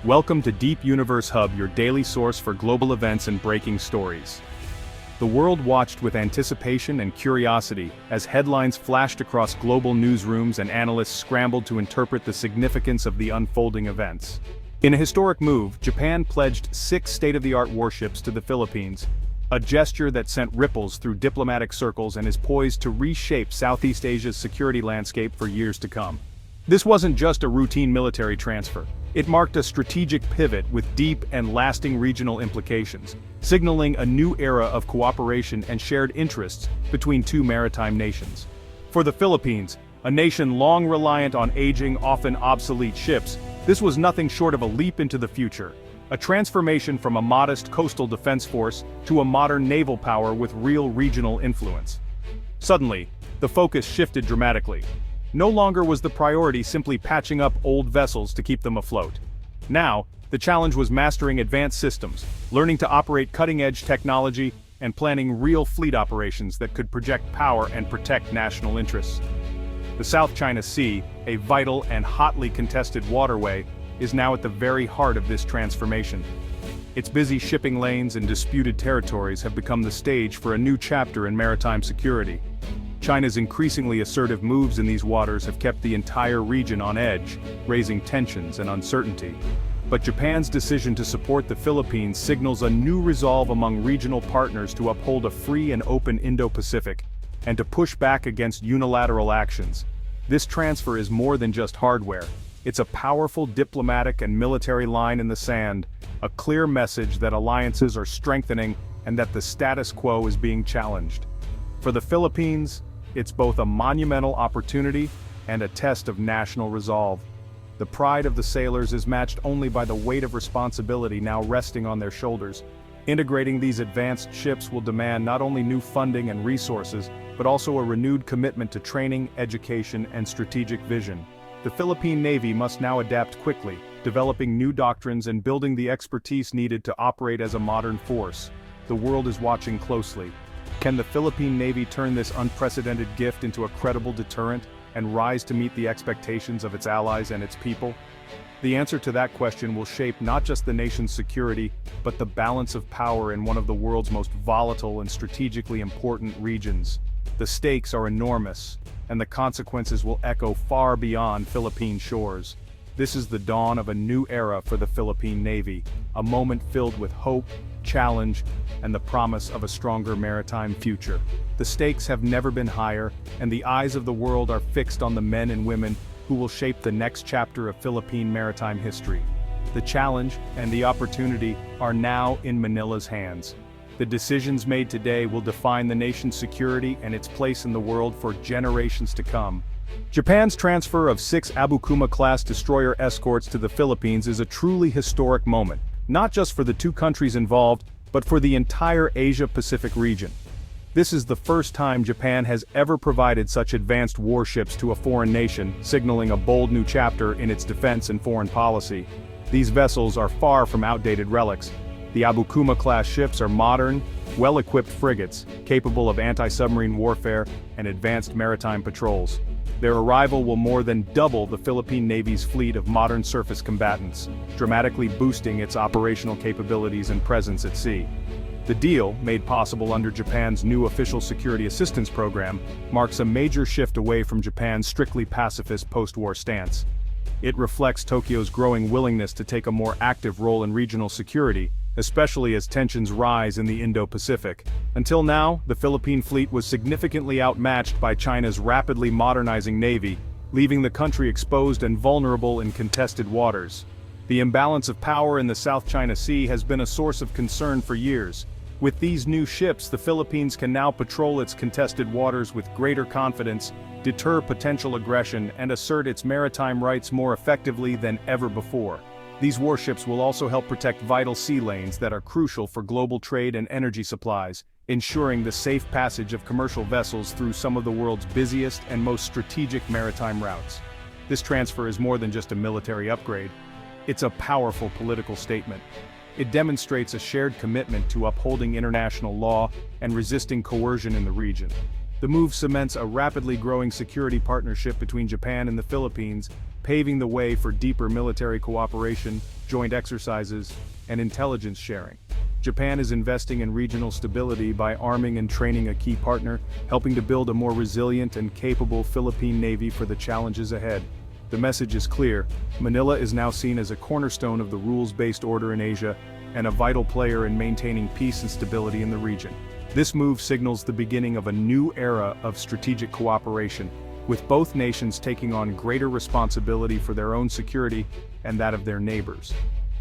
Welcome to Deep Universe Hub, your daily source for global events and breaking stories. The world watched with anticipation and curiosity as headlines flashed across global newsrooms and analysts scrambled to interpret the significance of the unfolding events. In a historic move, Japan pledged 6 state-of-the-art warships to the Philippines, a gesture that sent ripples through diplomatic circles and is poised to reshape Southeast Asia's security landscape for years to come. This wasn't just a routine military transfer. It marked a strategic pivot with deep and lasting regional implications, signaling a new era of cooperation and shared interests between two maritime nations. For the Philippines, a nation long reliant on aging, often obsolete ships, this was nothing short of a leap into the future, a transformation from a modest coastal defense force to a modern naval power with real regional influence. Suddenly, the focus shifted dramatically. No longer was the priority simply patching up old vessels to keep them afloat. Now, the challenge was mastering advanced systems, learning to operate cutting-edge technology, and planning real fleet operations that could project power and protect national interests. The South China Sea, a vital and hotly contested waterway, is now at the very heart of this transformation. Its busy shipping lanes and disputed territories have become the stage for a new chapter in maritime security. China's increasingly assertive moves in these waters have kept the entire region on edge, raising tensions and uncertainty. But Japan's decision to support the Philippines signals a new resolve among regional partners to uphold a free and open Indo-Pacific, and to push back against unilateral actions. This transfer is more than just hardware. It's a powerful diplomatic and military line in the sand, a clear message that alliances are strengthening and that the status quo is being challenged. For the Philippines, it's both a monumental opportunity and a test of national resolve. The pride of the sailors is matched only by the weight of responsibility now resting on their shoulders. Integrating these advanced ships will demand not only new funding and resources, but also a renewed commitment to training, education, and strategic vision. The Philippine Navy must now adapt quickly, developing new doctrines and building the expertise needed to operate as a modern force. The world is watching closely. Can the Philippine Navy turn this unprecedented gift into a credible deterrent and rise to meet the expectations of its allies and its people? The answer to that question will shape not just the nation's security, but the balance of power in one of the world's most volatile and strategically important regions. The stakes are enormous, and the consequences will echo far beyond Philippine shores. This is the dawn of a new era for the Philippine Navy, a moment filled with hope, challenge, and the promise of a stronger maritime future. The stakes have never been higher, and the eyes of the world are fixed on the men and women who will shape the next chapter of Philippine maritime history. The challenge and the opportunity are now in Manila's hands. The decisions made today will define the nation's security and its place in the world for generations to come. Japan's transfer of 6 Abukuma-class destroyer escorts to the Philippines is a truly historic moment, not just for the two countries involved, but for the entire Asia-Pacific region. This is the first time Japan has ever provided such advanced warships to a foreign nation, signaling a bold new chapter in its defense and foreign policy. These vessels are far from outdated relics. The Abukuma-class ships are modern, well-equipped frigates, capable of anti-submarine warfare and advanced maritime patrols. Their arrival will more than double the Philippine Navy's fleet of modern surface combatants, dramatically boosting its operational capabilities and presence at sea. The deal, made possible under Japan's new Official Security Assistance Program, marks a major shift away from Japan's strictly pacifist post-war stance. It reflects Tokyo's growing willingness to take a more active role in regional security, especially as tensions rise in the Indo-Pacific. Until now, the Philippine fleet was significantly outmatched by China's rapidly modernizing navy, leaving the country exposed and vulnerable in contested waters. The imbalance of power in the South China Sea has been a source of concern for years. With these new ships, the Philippines can now patrol its contested waters with greater confidence, deter potential aggression, and assert its maritime rights more effectively than ever before. These warships will also help protect vital sea lanes that are crucial for global trade and energy supplies, ensuring the safe passage of commercial vessels through some of the world's busiest and most strategic maritime routes. This transfer is more than just a military upgrade. It's a powerful political statement. It demonstrates a shared commitment to upholding international law and resisting coercion in the region. The move cements a rapidly growing security partnership between Japan and the Philippines, paving the way for deeper military cooperation, joint exercises, and intelligence sharing. Japan is investing in regional stability by arming and training a key partner, helping to build a more resilient and capable Philippine Navy for the challenges ahead. The message is clear: Manila is now seen as a cornerstone of the rules-based order in Asia and a vital player in maintaining peace and stability in the region. This move signals the beginning of a new era of strategic cooperation, with both nations taking on greater responsibility for their own security and that of their neighbors.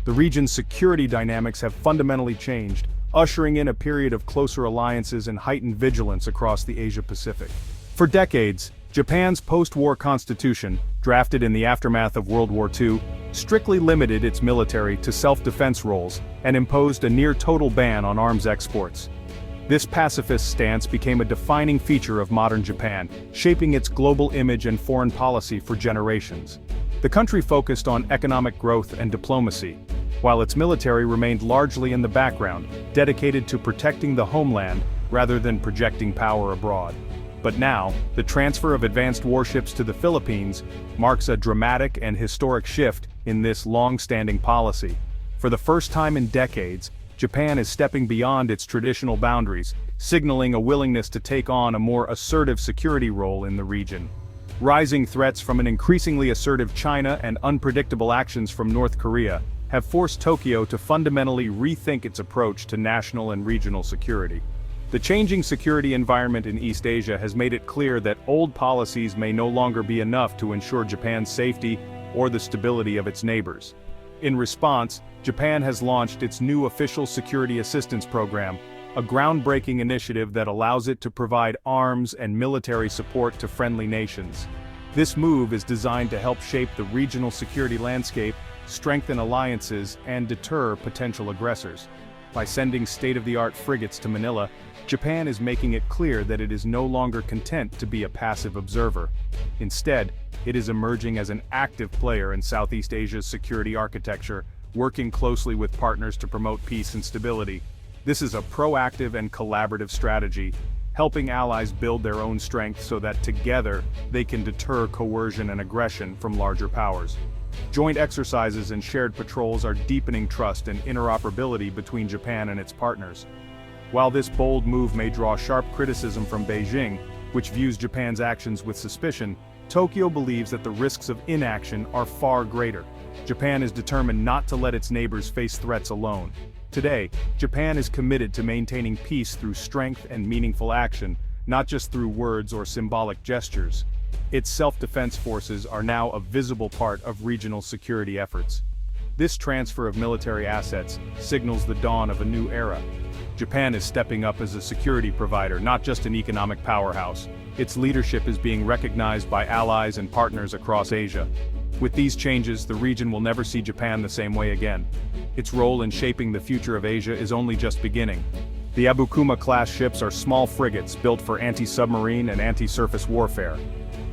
The region's security dynamics have fundamentally changed, ushering in a period of closer alliances and heightened vigilance across the Asia-Pacific. For decades, Japan's post-war constitution, drafted in the aftermath of World War II, strictly limited its military to self-defense roles and imposed a near-total ban on arms exports. This pacifist stance became a defining feature of modern Japan, shaping its global image and foreign policy for generations. The country focused on economic growth and diplomacy, while its military remained largely in the background, dedicated to protecting the homeland rather than projecting power abroad. But now, the transfer of advanced warships to the Philippines marks a dramatic and historic shift in this long-standing policy. For the first time in decades, Japan is stepping beyond its traditional boundaries, signaling a willingness to take on a more assertive security role in the region. Rising threats from an increasingly assertive China and unpredictable actions from North Korea have forced Tokyo to fundamentally rethink its approach to national and regional security. The changing security environment in East Asia has made it clear that old policies may no longer be enough to ensure Japan's safety or the stability of its neighbors. In response, Japan has launched its new Official Security Assistance Program, a groundbreaking initiative that allows it to provide arms and military support to friendly nations. This move is designed to help shape the regional security landscape, strengthen alliances, and deter potential aggressors. By sending state-of-the-art frigates to Manila, Japan is making it clear that it is no longer content to be a passive observer. Instead, it is emerging as an active player in Southeast Asia's security architecture, working closely with partners to promote peace and stability. This is a proactive and collaborative strategy, helping allies build their own strength so that together they can deter coercion and aggression from larger powers. Joint exercises and shared patrols are deepening trust and interoperability between Japan and its partners. While this bold move may draw sharp criticism from Beijing, which views Japan's actions with suspicion, Tokyo believes that the risks of inaction are far greater. Japan is determined not to let its neighbors face threats alone. Today, Japan is committed to maintaining peace through strength and meaningful action, not just through words or symbolic gestures. Its self-defense forces are now a visible part of regional security efforts. This transfer of military assets signals the dawn of a new era. Japan is stepping up as a security provider, not just an economic powerhouse. Its leadership is being recognized by allies and partners across Asia. With these changes, the region will never see Japan the same way again. Its role in shaping the future of Asia is only just beginning. The Abukuma-class ships are small frigates built for anti-submarine and anti-surface warfare.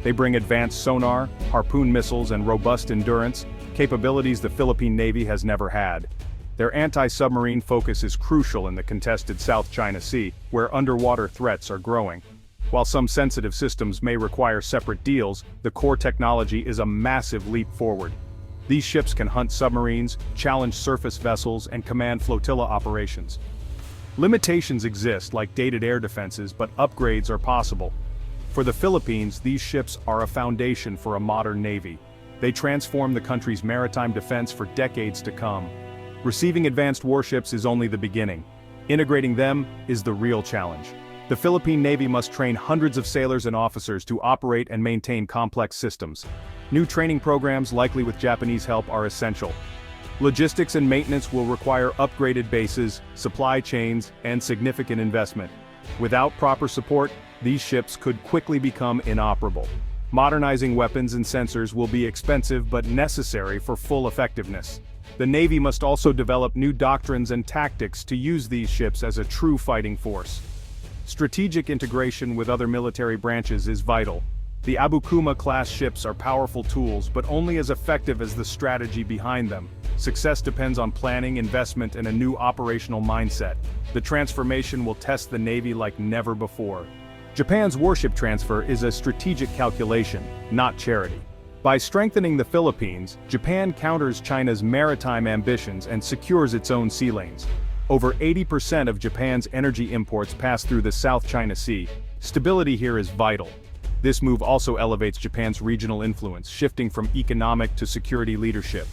They bring advanced sonar, harpoon missiles, and robust endurance, capabilities the Philippine Navy has never had. Their anti-submarine focus is crucial in the contested South China Sea, where underwater threats are growing. While some sensitive systems may require separate deals, the core technology is a massive leap forward. These ships can hunt submarines, challenge surface vessels, and command flotilla operations. Limitations exist, like dated air defenses, but upgrades are possible. For the Philippines, these ships are a foundation for a modern navy. They transform the country's maritime defense for decades to come. Receiving advanced warships is only the beginning. Integrating them is the real challenge. The Philippine Navy must train hundreds of sailors and officers to operate and maintain complex systems. New training programs, likely with Japanese help, are essential. Logistics and maintenance will require upgraded bases, supply chains, and significant investment. Without proper support, these ships could quickly become inoperable. Modernizing weapons and sensors will be expensive but necessary for full effectiveness. The Navy must also develop new doctrines and tactics to use these ships as a true fighting force. Strategic integration with other military branches is vital. The Abukuma-class ships are powerful tools, but only as effective as the strategy behind them. Success depends on planning, investment, and a new operational mindset. The transformation will test the Navy like never before. Japan's warship transfer is a strategic calculation, not charity. By strengthening the Philippines, Japan counters China's maritime ambitions and secures its own sea lanes. Over 80% of Japan's energy imports pass through the South China Sea. Stability here is vital. This move also elevates Japan's regional influence, shifting from economic to security leadership.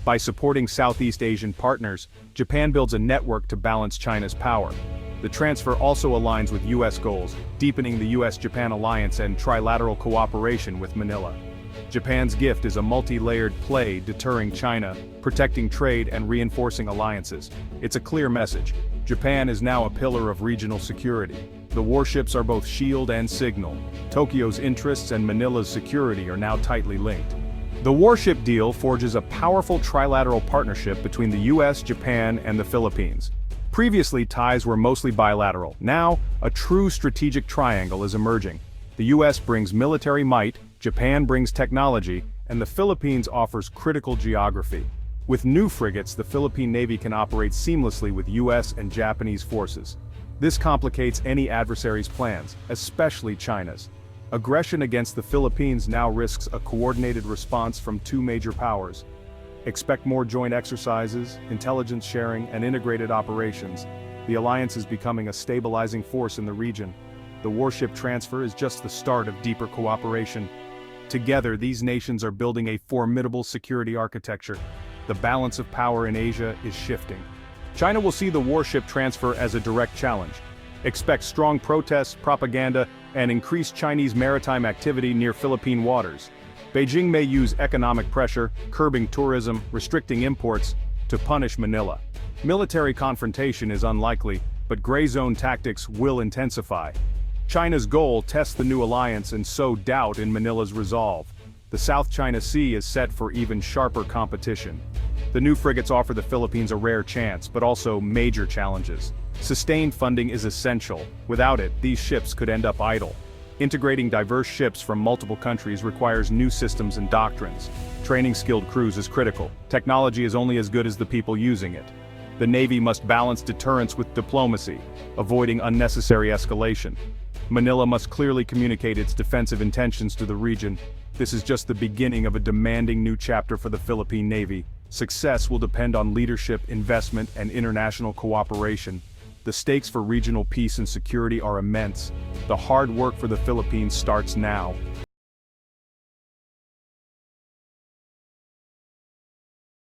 By supporting Southeast Asian partners, Japan builds a network to balance China's power. The transfer also aligns with U.S. goals, deepening the U.S.-Japan alliance and trilateral cooperation with Manila. Japan's gift is a multi-layered play deterring China, protecting trade and reinforcing alliances. It's a clear message. Japan is now a pillar of regional security. The warships are both shield and signal. Tokyo's interests and Manila's security are now tightly linked. The warship deal forges a powerful trilateral partnership between the US, Japan, and the Philippines. Previously, ties were mostly bilateral. Now, a true strategic triangle is emerging. The US brings military might, Japan brings technology, and the Philippines offers critical geography. With new frigates, the Philippine Navy can operate seamlessly with US and Japanese forces. This complicates any adversary's plans, especially China's. Aggression against the Philippines now risks a coordinated response from two major powers. Expect more joint exercises, intelligence sharing, and integrated operations. The alliance is becoming a stabilizing force in the region. The warship transfer is just the start of deeper cooperation. Together, these nations are building a formidable security architecture. The balance of power in Asia is shifting. China will see the warship transfer as a direct challenge. Expect strong protests, propaganda, and increased Chinese maritime activity near Philippine waters. Beijing may use economic pressure, curbing tourism, restricting imports, to punish Manila. Military confrontation is unlikely, but gray zone tactics will intensify. China's goal tests the new alliance and sow doubt in Manila's resolve. The South China Sea is set for even sharper competition. The new frigates offer the Philippines a rare chance, but also major challenges. Sustained funding is essential. Without it, these ships could end up idle. Integrating diverse ships from multiple countries requires new systems and doctrines. Training skilled crews is critical. Technology is only as good as the people using it. The Navy must balance deterrence with diplomacy, avoiding unnecessary escalation. Manila must clearly communicate its defensive intentions to the region. This is just the beginning of a demanding new chapter for the Philippine Navy. Success will depend on leadership, investment, and international cooperation. The stakes for regional peace and security are immense. The hard work for the Philippines starts now.